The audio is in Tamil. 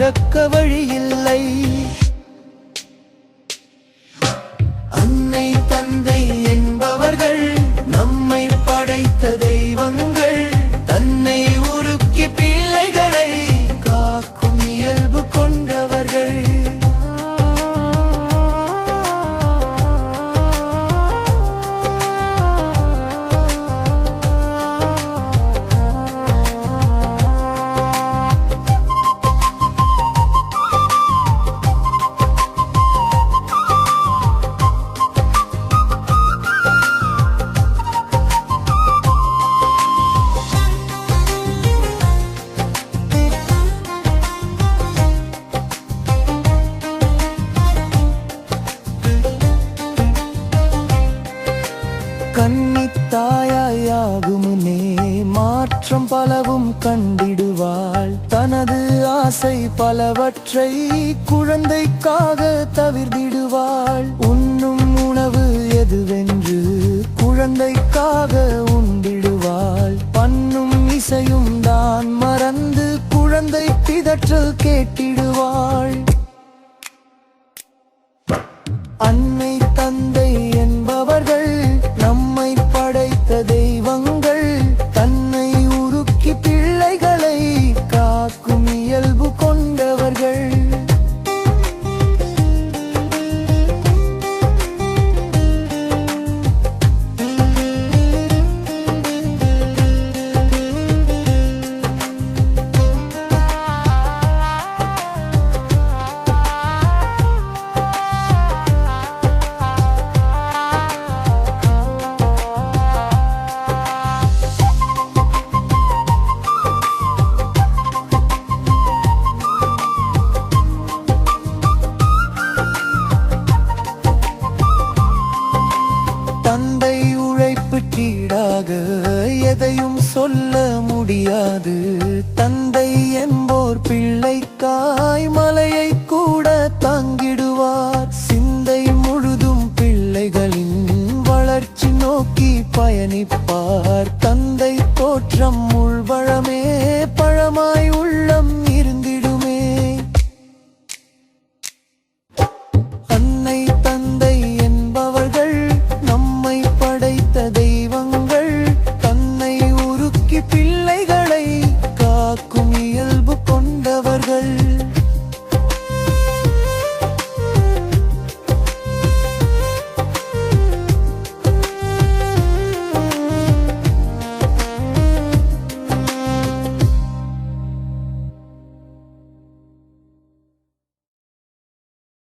கடக்க வழியில்லை. அன்னை தந்தை என்பவர்கள் நம்மை படைத்த தெய்வங்கள். தன்னை உருக்கி பிள்ளைகளை காக்கும் இயல்பு கொண்டவர்கள். கன்னித்தாயாகும் முன்னே மாற்றம் பலவும் கண்டிடுவாள். தனது ஆசை பலவற்றை குழந்தைக்காக தவிர்த்திடுவாள். உண்ணும் உணவு எதுவென்று குழந்தைக்காக உண்டிடுவாள். பண்ணும் இசையும் தான் மறந்து குழந்தை பிதற்றல் கேட்டிடுவாள். அன்னை தந்தை என்பவர்கள் நம்மை படைத்த தெய்வங்கள். தன்னை உருக்கி பிள்ளைகளை காக்கும் இயல்பு கொண்டவர்கள். தந்தை உழைப்புக்கீடாக எதையும் சொல்ல முடியாது. தந்தை என்போர் பிள்ளைக்காய் மலையை கூட தாங்கிடுவார். சிந்தை முழுதும் பிள்ளைகளின் வளர்ச்சி நோக்கி பயணிப்பார். தந்தை தோற்றம் உள்வழமே பழமாய் உள்ளம்